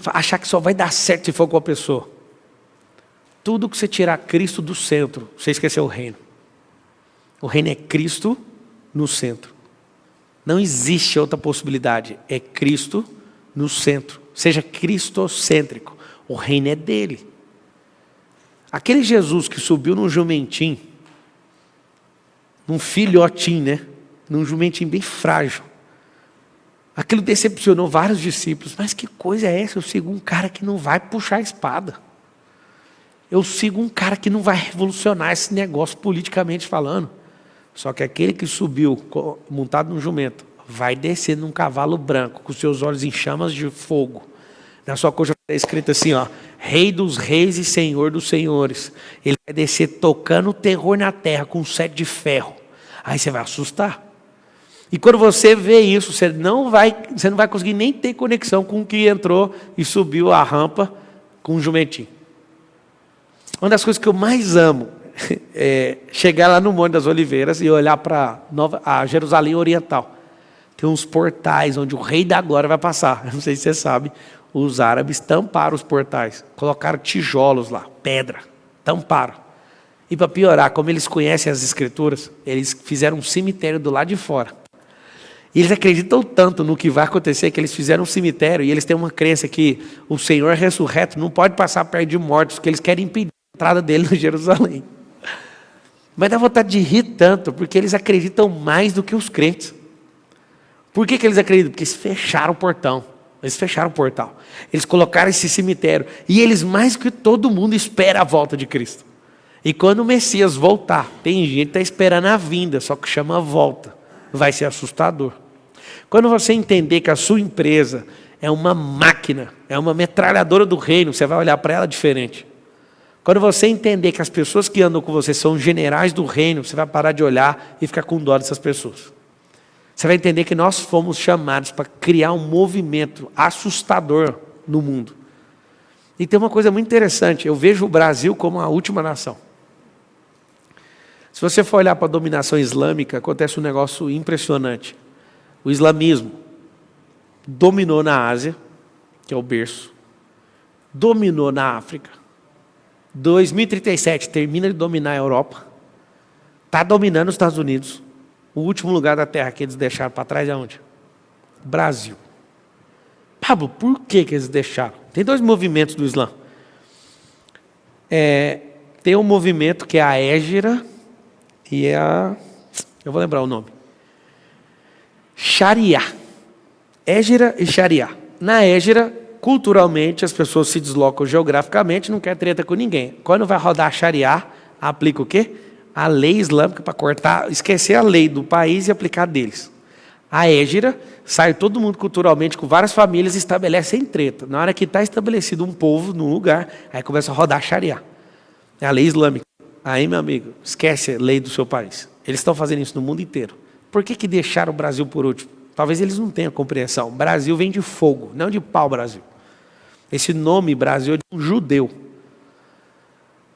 achar que só vai dar certo se for com a pessoa? Tudo que você tirar Cristo do centro, você esqueceu o reino. O reino é Cristo no centro. Não existe outra possibilidade. É Cristo no centro. Seja cristocêntrico. O reino é dele. Aquele Jesus que subiu num jumentinho, num filhotinho, né? Num jumentinho bem frágil. Aquilo decepcionou vários discípulos. Mas que coisa é essa? Eu sigo um cara que não vai puxar a espada. Eu sigo um cara que não vai revolucionar esse negócio politicamente falando. Só que aquele que subiu, montado num jumento, vai descer num cavalo branco, com seus olhos em chamas de fogo. Na sua coxa está escrito assim, ó, Rei dos reis e Senhor dos senhores. Ele vai descer tocando o terror na terra com um sete de ferro. Aí você vai assustar. E quando você vê isso, você não vai conseguir nem ter conexão com o que entrou e subiu a rampa com um jumentinho. Uma das coisas que eu mais amo é chegar lá no Monte das Oliveiras e olhar para a Jerusalém Oriental. Tem uns portais onde o Rei da Glória vai passar. Eu não sei se você sabe, os árabes tamparam os portais. Colocaram tijolos lá, pedra, tamparam. E para piorar, como eles conhecem as Escrituras, eles fizeram um cemitério do lado de fora. E eles acreditam tanto no que vai acontecer que eles fizeram um cemitério e eles têm uma crença que o Senhor ressurreto não pode passar perto de mortos, que eles querem impedir a entrada dele no Jerusalém. Mas dá vontade de rir tanto, porque eles acreditam mais do que os crentes. Por que eles acreditam? Porque eles fecharam o portão. Eles fecharam o portal. Eles colocaram esse cemitério. E eles, mais que todo mundo, esperam a volta de Cristo. E quando o Messias voltar, tem gente que está esperando a vinda, só que chama a volta. Vai ser assustador. Quando você entender que a sua empresa é uma máquina, é uma metralhadora do reino, você vai olhar para ela diferente. Quando você entender que as pessoas que andam com você são generais do reino, você vai parar de olhar e ficar com dó dessas pessoas. Você vai entender que nós fomos chamados para criar um movimento assustador no mundo. E tem uma coisa muito interessante, eu vejo o Brasil como a última nação. Se você for olhar para a dominação islâmica, acontece um negócio impressionante. O islamismo dominou na Ásia, que é o berço, dominou na África. 2037 termina de dominar a Europa, está dominando os Estados Unidos. O último lugar da Terra que eles deixaram para trás é onde? Brasil. Pablo, por que eles deixaram? Tem dois movimentos do Islã. Tem um movimento que é a Hégira e eu vou lembrar o nome. Sharia. Hégira e Sharia. Na Hégira, culturalmente, as pessoas se deslocam geograficamente, não quer treta com ninguém. Quando vai rodar a Sharia, aplica o quê? A lei islâmica para cortar, esquecer a lei do país e aplicar deles. A Hégira, sai todo mundo culturalmente com várias famílias e estabelece em treta. Na hora que está estabelecido um povo num lugar, aí começa a rodar a Sharia. É a lei islâmica. Aí, meu amigo, esquece a lei do seu país. Eles estão fazendo isso no mundo inteiro. Por que deixaram o Brasil por último? Talvez eles não tenham compreensão. Brasil vem de fogo, não de pau-brasil. Esse nome Brasil é de um judeu.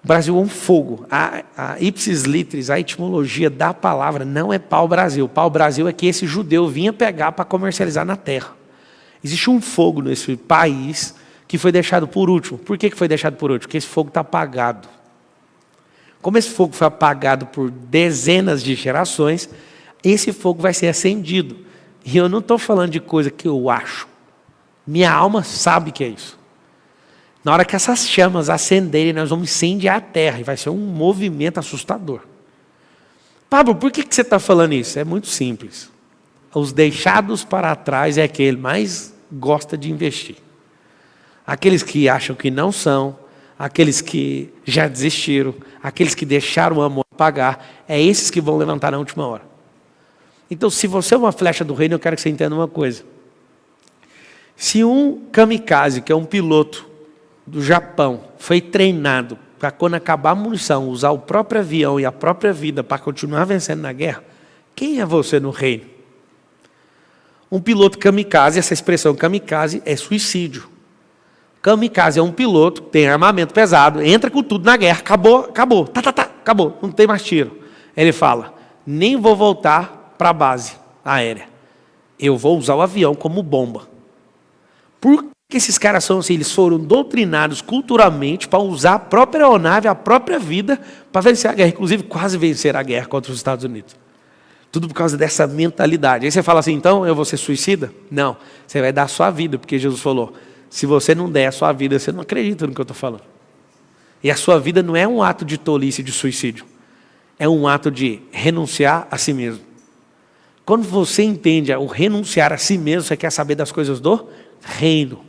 Brasil é um fogo. A ipsis literis, a etimologia da palavra não é pau-brasil. Pau-brasil é que esse judeu vinha pegar para comercializar na terra. Existe um fogo nesse país que foi deixado por último. Por que foi deixado por último? Porque esse fogo está apagado. Como esse fogo foi apagado por dezenas de gerações, esse fogo vai ser acendido. E eu não estou falando de coisa que eu acho. Minha alma sabe que é isso. Na hora que essas chamas acenderem, nós vamos incendiar a terra. E vai ser um movimento assustador. Pablo, por que você está falando isso? É muito simples. Os deixados para trás é aquele que mais gosta de investir. Aqueles que acham que não são, aqueles que já desistiram, aqueles que deixaram o amor pagar, é esses que vão levantar na última hora. Então, se você é uma flecha do reino, eu quero que você entenda uma coisa. Se um kamikaze, que é um piloto do Japão, foi treinado para quando acabar a munição, usar o próprio avião e a própria vida para continuar vencendo na guerra, quem é você no reino? Um piloto kamikaze, essa expressão kamikaze é suicídio. Kamikaze é um piloto que tem armamento pesado, entra com tudo na guerra, acabou, acabou, não tem mais tiro. Ele fala, nem vou voltar para a base aérea. Eu vou usar o avião como bomba. Por que esses caras são assim? Eles foram doutrinados culturalmente para usar a própria aeronave, a própria vida, para vencer a guerra. Inclusive, quase vencer a guerra contra os Estados Unidos. Tudo por causa dessa mentalidade. Aí você fala assim, então eu vou ser suicida? Não, você vai dar a sua vida, porque Jesus falou, se você não der a sua vida, você não acredita no que eu estou falando. E a sua vida não é um ato de tolice, de suicídio. É um ato de renunciar a si mesmo. Quando você entende o renunciar a si mesmo, você quer saber das coisas do reino.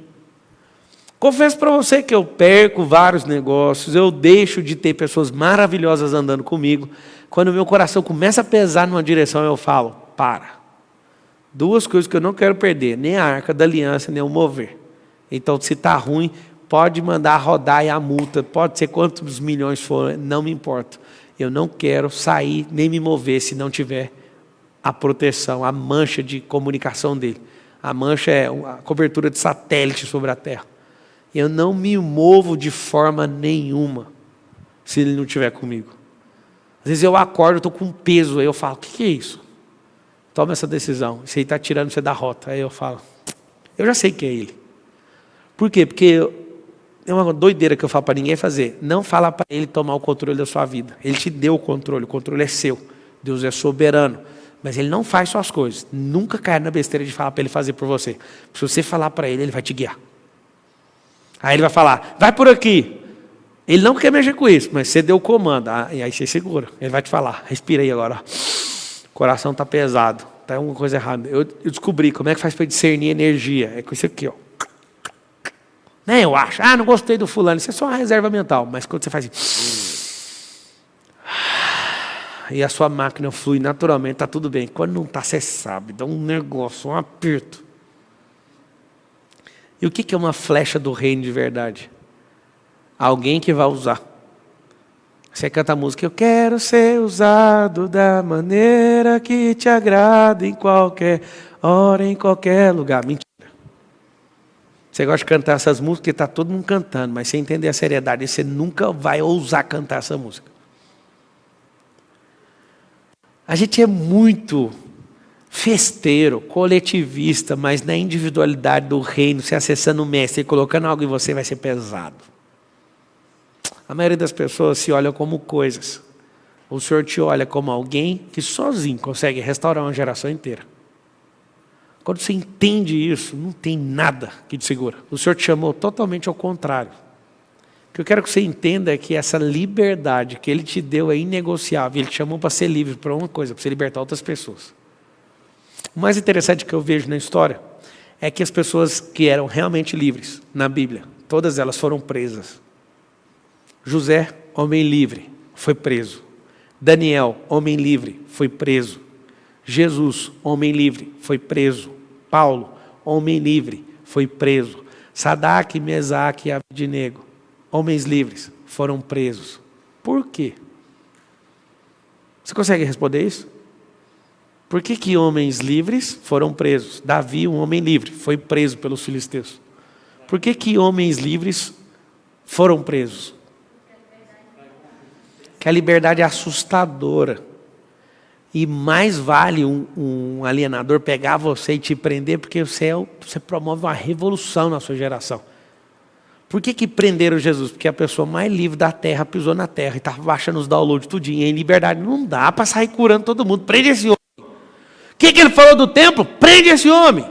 Confesso para você que eu perco vários negócios, eu deixo de ter pessoas maravilhosas andando comigo. Quando o meu coração começa a pesar numa direção, eu falo, para. Duas coisas que eu não quero perder, nem a arca da aliança, nem o mover. Então, se está ruim, pode mandar rodar e a multa, pode ser quantos milhões for, não me importa. Eu não quero sair nem me mover se não tiver a proteção, a mancha de comunicação dele. A mancha é a cobertura de satélite sobre a terra. Eu não me movo de forma nenhuma se ele não estiver comigo. Às vezes eu acordo, estou com peso, aí eu falo, o que é isso? Toma essa decisão, isso aí está tirando você da rota. Aí eu falo, eu já sei que é ele. Por quê? Porque é uma doideira que eu falo para ninguém fazer. Não fala para ele tomar o controle da sua vida. Ele te deu o controle é seu. Deus é soberano. Mas ele não faz suas coisas. Nunca cai na besteira de falar para ele fazer por você. Se você falar para ele, ele vai te guiar. Aí ele vai falar, vai por aqui. Ele não quer mexer com isso, mas você deu o comando. E aí você segura. Ele vai te falar, respira aí agora. O coração está pesado. Está alguma coisa errada. Eu descobri como é que faz para discernir energia. É com isso aqui, ó. Nem eu acho. Não gostei do fulano. Isso é só uma reserva mental. Mas quando você faz assim... E a sua máquina flui naturalmente, está tudo bem. Quando não está, você sabe. Dá um negócio, um aperto. E o que é uma flecha do reino de verdade? Alguém que vai usar Você canta a música, eu quero ser usado da maneira que te agrada, em qualquer hora, em qualquer lugar. Mentira. Você gosta de cantar essas músicas porque está todo mundo cantando, mas sem entender a seriedade, você nunca vai ousar cantar essa música. A gente é muito festeiro, coletivista, mas na individualidade do reino, se acessando o mestre e colocando algo em você, vai ser pesado. A maioria das pessoas se olha como coisas. O Senhor te olha como alguém que sozinho consegue restaurar uma geração inteira. Quando você entende isso, não tem nada que te segura. O Senhor te chamou totalmente ao contrário. O que eu quero que você entenda é que essa liberdade que Ele te deu é inegociável. Ele te chamou para ser livre para uma coisa, para você libertar outras pessoas. O mais interessante que eu vejo na história é que as pessoas que eram realmente livres na Bíblia, todas elas foram presas. José, homem livre, foi preso. Daniel, homem livre, foi preso. Jesus, homem livre, foi preso. Paulo, homem livre, foi preso. Sadraque, Mesaque e Abednego, homens livres, foram presos. Por quê? Você consegue responder isso? Por que homens livres foram presos? Davi, um homem livre, foi preso pelos filisteus. Por que homens livres foram presos? Que a liberdade é assustadora. E mais vale um alienador pegar você e te prender, porque você promove uma revolução na sua geração. Por que prenderam Jesus? Porque a pessoa mais livre da terra pisou na terra e estava baixando os downloads tudinho. Em liberdade não dá para sair curando todo mundo. Prende esse homem. O que ele falou do templo? Prende esse homem.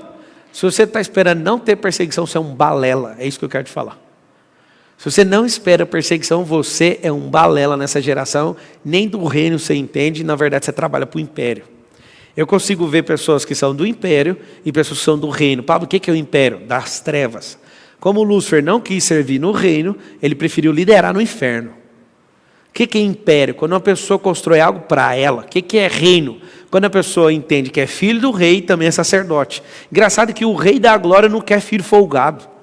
Se você está esperando não ter perseguição, você é um balela. É isso que eu quero te falar. Se você não espera perseguição, você é um balela nessa geração. Nem do reino você entende. Na verdade, você trabalha para o império. Eu consigo ver pessoas que são do império e pessoas que são do reino. Pablo, o que é o império? Das trevas. Como Lúcifer não quis servir no reino, ele preferiu liderar no inferno. O que é império? Quando uma pessoa constrói algo para ela. O que é reino? Quando a pessoa entende que é filho do rei e também é sacerdote. Engraçado que o rei da glória não quer filho folgado.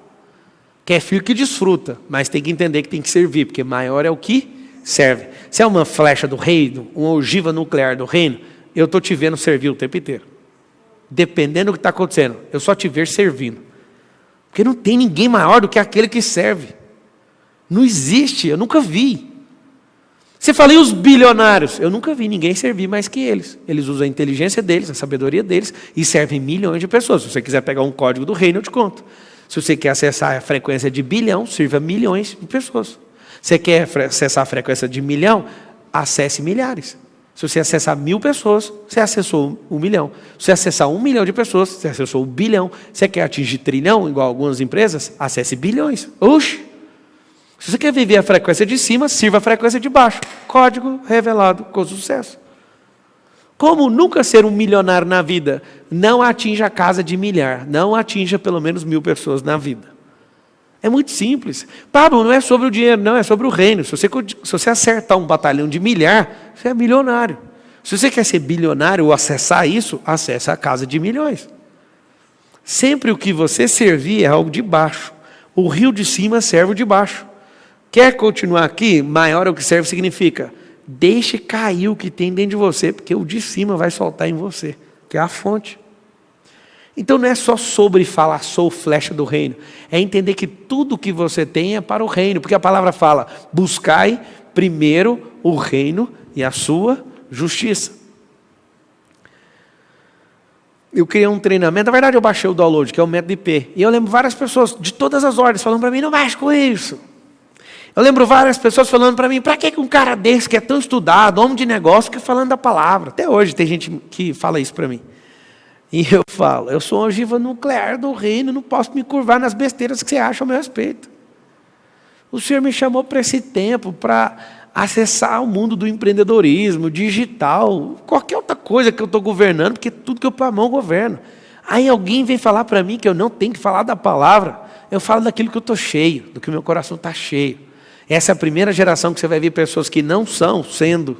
Quer filho que desfruta, mas tem que entender que tem que servir, porque maior é o que serve. Se é uma flecha do reino, uma ogiva nuclear do reino, eu estou te vendo servir o tempo inteiro. Dependendo do que está acontecendo, eu só te ver servindo. Porque não tem ninguém maior do que aquele que serve. Não existe, eu nunca vi. Você fala, e os bilionários? Eu nunca vi ninguém servir mais que eles. Eles usam a inteligência deles, a sabedoria deles, e servem milhões de pessoas. Se você quiser pegar um código do reino, eu te conto. Se você quer acessar a frequência de bilhão, sirva milhões de pessoas. Você quer acessar a frequência de milhão? Acesse milhares. Se você acessar 1000 pessoas, você acessou 1 milhão. Se você acessar 1 milhão de pessoas, você acessou 1 bilhão. Você quer atingir trilhão, igual algumas empresas? Acesse bilhões. Oxi! Se você quer viver a frequência de cima, sirva a frequência de baixo. Código revelado com sucesso. Como nunca ser um milionário na vida? Não atinja a casa de milhar. Não atinja pelo menos 1000 pessoas na vida. É muito simples. Pablo, não é sobre o dinheiro, não, é sobre o reino. Se você acertar um batalhão de milhar, você é milionário. Se você quer ser bilionário ou acessar isso, acesse a casa de milhões. Sempre o que você servir é algo de baixo. O rio de cima serve o de baixo. Quer continuar aqui? Maior é o que serve significa... Deixe cair o que tem dentro de você, porque o de cima vai soltar em você, que é a fonte. Então não é só sobre falar, sou flecha do reino. É entender que tudo que você tem é para o reino, porque a palavra fala, buscai primeiro o reino e a sua justiça. Eu criei um treinamento, na verdade eu baixei o download, que é o método IP. E eu lembro várias pessoas de todas as ordens falando para mim, não baixe com isso. Eu lembro várias pessoas falando para mim, para que um cara desse que é tão estudado, homem de negócio, fica falando da palavra? Até hoje tem gente que fala isso para mim. E eu falo, eu sou uma ogiva nuclear do reino, não posso me curvar nas besteiras que você acha ao meu respeito. O Senhor me chamou para esse tempo, para acessar o mundo do empreendedorismo, digital, qualquer outra coisa que eu estou governando, porque tudo que eu pôr a mão eu governo. Aí alguém vem falar para mim que eu não tenho que falar da palavra, eu falo daquilo que eu estou cheio, do que o meu coração está cheio. Essa é a primeira geração que você vai ver pessoas que não são sendo.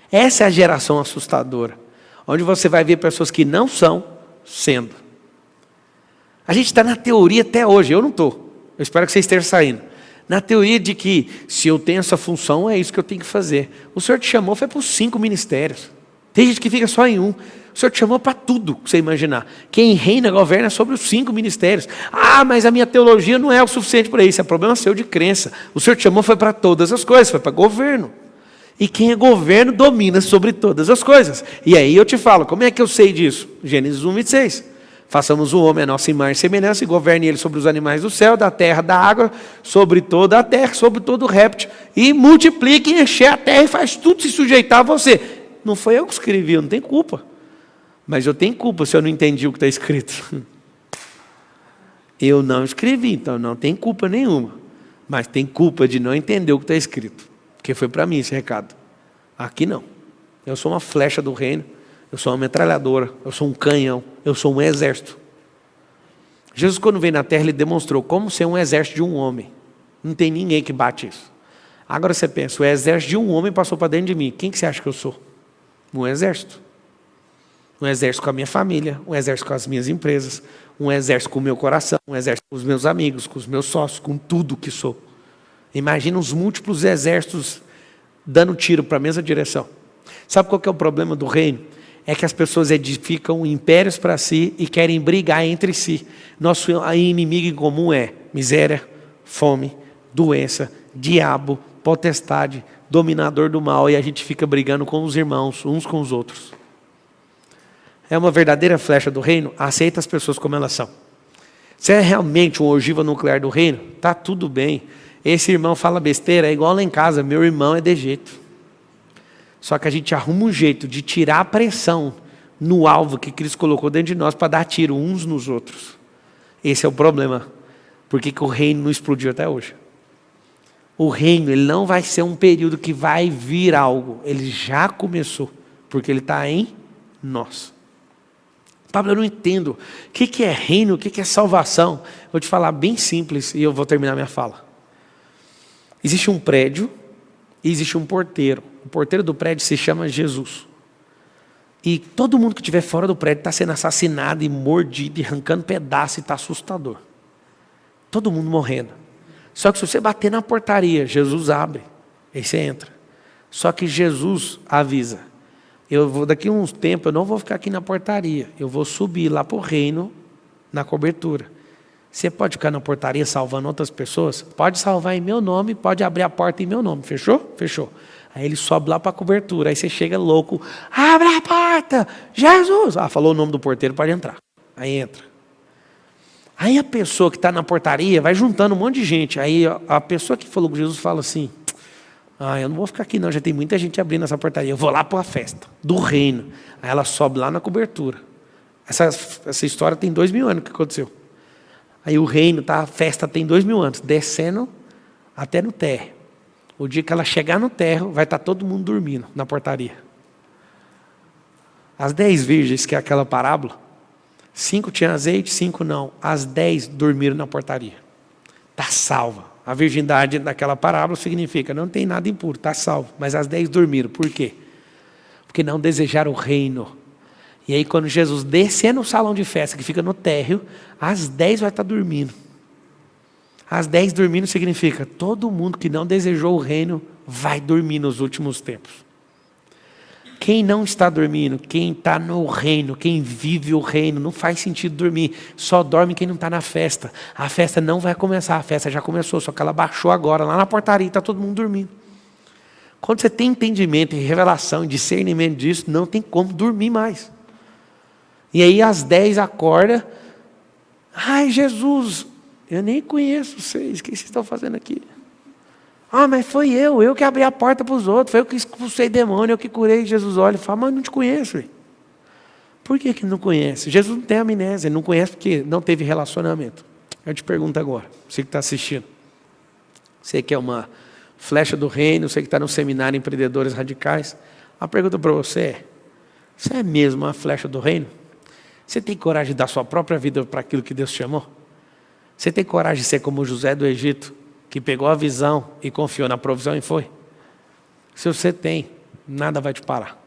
Essa é a geração assustadora. Onde você vai ver pessoas que não são sendo. A gente está na teoria até hoje, eu não estou. Eu espero que você esteja saindo. Na teoria de que se eu tenho essa função, é isso que eu tenho que fazer. O Senhor te chamou, foi para os 5 ministérios. Tem gente que fica só em um. O Senhor te chamou para tudo que você imaginar. Quem reina, governa sobre os 5 ministérios. Ah, mas a minha teologia não é o suficiente para isso. É problema seu de crença. O Senhor te chamou foi para todas as coisas, foi para governo. E quem é governo domina sobre todas as coisas. E aí eu te falo, como é que eu sei disso? Gênesis 1, 26. Façamos o homem a nossa imagem e semelhança e governe ele sobre os animais do céu, da terra, da água, sobre toda a terra, sobre todo o réptil. E multiplique, encher a terra e faz tudo se sujeitar a você. Não foi eu que escrevi, eu não tenho culpa. Mas eu tenho culpa se eu não entendi o que está escrito. Eu não escrevi, então não tem culpa nenhuma. Mas tem culpa de não entender o que está escrito. Porque foi para mim esse recado. Aqui não. Eu sou uma flecha do reino. Eu sou uma metralhadora. Eu sou um canhão. Eu sou um exército. Jesus, quando veio na terra, ele demonstrou como ser um exército de um homem. Não tem ninguém que bate isso. Agora você pensa, o exército de um homem passou para dentro de mim. Quem que você acha que eu sou? Um exército. Um exército com a minha família. Um exército com as minhas empresas. Um exército com o meu coração. Um exército com os meus amigos, com os meus sócios, com tudo que sou. Imagina os múltiplos exércitos dando tiro para a mesma direção. Sabe qual que é o problema do reino? É que as pessoas edificam impérios para si e querem brigar entre si. Nosso inimigo em comum é miséria, fome, doença, diabo, potestade, dominador do mal. E a gente fica brigando com os irmãos, uns com os outros. É uma verdadeira flecha do reino? Aceita as pessoas como elas são. Se é realmente uma ogiva nuclear do reino, está tudo bem. Esse irmão fala besteira, é igual lá em casa, meu irmão é de jeito. Só que a gente arruma um jeito de tirar a pressão no alvo que Cristo colocou dentro de nós para dar tiro uns nos outros. Esse é o problema. Por que o reino não explodiu até hoje? O reino, ele não vai ser um período que vai vir algo. Ele já começou, porque ele está em nós. Pablo, eu não entendo. O que é reino? O que é salvação? Vou te falar bem simples e eu vou terminar minha fala. Existe um prédio e existe um porteiro. O porteiro do prédio se chama Jesus. E todo mundo que estiver fora do prédio está sendo assassinado e mordido e arrancando pedaço e está assustador. Todo mundo morrendo. Só que se você bater na portaria, Jesus abre. Aí você entra. Só que Jesus avisa. Daqui a uns tempos eu não vou ficar aqui na portaria. Eu vou subir lá para o reino na cobertura. Você pode ficar na portaria salvando outras pessoas? Pode salvar em meu nome, pode abrir a porta em meu nome. Fechou? Fechou. Aí ele sobe lá para a cobertura. Aí você chega louco. Abre a porta! Jesus! Ah, falou o nome do porteiro, pode entrar. Aí entra. Aí a pessoa que está na portaria vai juntando um monte de gente. Aí a pessoa que falou com Jesus fala assim, eu não vou ficar aqui não, já tem muita gente abrindo essa portaria. Eu vou lá para a festa do reino. Aí ela sobe lá na cobertura. Essa história tem 2000 anos que aconteceu. Aí o reino, a festa tem 2000 anos, descendo até no térreo. O dia que ela chegar no térreo, vai estar todo mundo dormindo na portaria. As 10 virgens, que é aquela parábola, 5 tinham azeite, 5 não. As 10 dormiram na portaria. Está salva. A virgindade daquela parábola significa, não tem nada impuro, está salvo. Mas as 10 dormiram. Por quê? Porque não desejaram o reino. E aí quando Jesus descer no salão de festa, que fica no térreo, as 10 vai estar dormindo. As 10 dormindo significa, todo mundo que não desejou o reino, vai dormir nos últimos tempos. Quem não está dormindo, quem está no reino, quem vive o reino, não faz sentido dormir. Só dorme quem não está na festa. A festa não vai começar, a festa já começou, só que ela baixou agora, lá na portaria, está todo mundo dormindo. Quando você tem entendimento e revelação e discernimento disso, não tem como dormir mais. E aí às 10 acorda, ai Jesus, eu nem conheço vocês, o que vocês estão fazendo aqui? Mas foi eu que abri a porta para os outros, foi eu que expulsei demônio, eu que curei. Jesus olha e fala, mas não te conheço. Por que não conhece? Jesus não tem amnésia, ele não conhece porque não teve relacionamento. Eu te pergunto agora, você que está assistindo, você que é uma flecha do reino, você que está no seminário Empreendedores Radicais, a pergunta para você é, você é mesmo uma flecha do reino? Você tem coragem de dar sua própria vida para aquilo que Deus te chamou? Você tem coragem de ser como José do Egito, que pegou a visão e confiou na provisão e foi? Se você tem, nada vai te parar.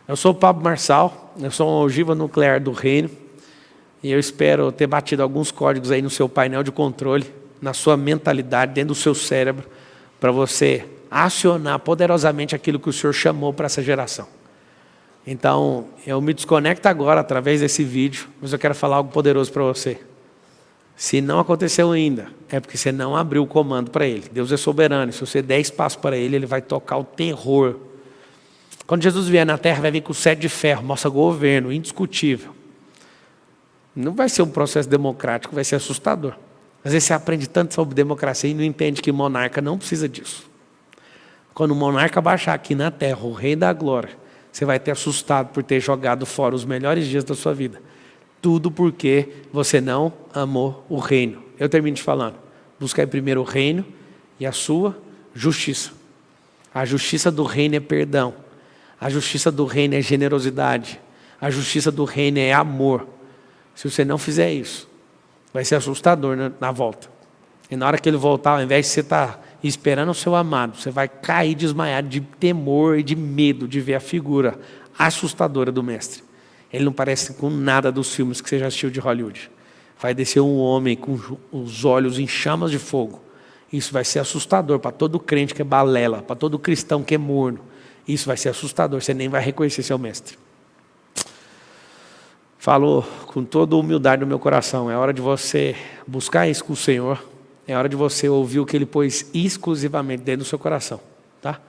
Eu sou o Pablo Marçal, eu sou uma ogiva nuclear do reino, e eu espero ter batido alguns códigos aí no seu painel de controle, na sua mentalidade, dentro do seu cérebro, para você acionar poderosamente aquilo que o Senhor chamou para essa geração. Então, eu me desconecto agora através desse vídeo, mas eu quero falar algo poderoso para você. Se não aconteceu ainda, é porque você não abriu o comando para Ele. Deus é soberano, se você der espaço para Ele, Ele vai tocar o terror. Quando Jesus vier na terra, vai vir com o cetro de ferro, mostra governo, indiscutível. Não vai ser um processo democrático, vai ser assustador. Às vezes você aprende tanto sobre democracia e não entende que monarca não precisa disso. Quando o monarca baixar aqui na terra, o rei da glória, você vai ter assustado por ter jogado fora os melhores dias da sua vida. Tudo porque você não amou o reino. Eu termino te falando. Buscai primeiro o reino e a sua justiça. A justiça do reino é perdão. A justiça do reino é generosidade. A justiça do reino é amor. Se você não fizer isso, vai ser assustador na volta. E na hora que ele voltar, ao invés de você estar esperando o seu amado, você vai cair desmaiado de temor e de medo de ver a figura assustadora do mestre. Ele não parece com nada dos filmes que você já assistiu de Hollywood. Vai descer um homem com os olhos em chamas de fogo. Isso vai ser assustador para todo crente que é balela, para todo cristão que é morno. Isso vai ser assustador, você nem vai reconhecer seu mestre. Falou com toda a humildade no meu coração. É hora de você buscar isso com o Senhor. É hora de você ouvir o que Ele pôs exclusivamente dentro do seu coração. Tá?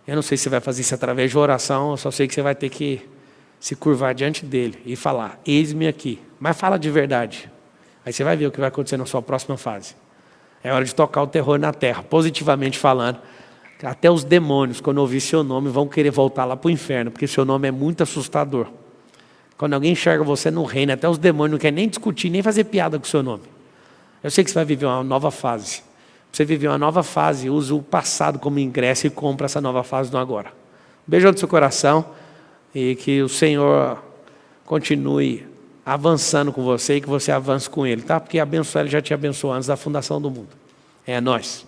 Eu não sei se você vai fazer isso através de oração, eu só sei que você vai ter que se curvar diante dele e falar, eis-me aqui. Mas fala de verdade. Aí você vai ver o que vai acontecer na sua próxima fase. É hora de tocar o terror na terra, positivamente falando. Até os demônios, quando ouvir seu nome, vão querer voltar lá para o inferno, porque seu nome é muito assustador. Quando alguém enxerga você no reino, até os demônios não querem nem discutir, nem fazer piada com o seu nome. Eu sei que você vai viver uma nova fase. Você viver uma nova fase, use o passado como ingresso e compra essa nova fase no agora. Beijo no seu coração. E que o Senhor continue avançando com você e que você avance com Ele, tá? Porque abençoar Ele já te abençoou antes da fundação do mundo. É nóis.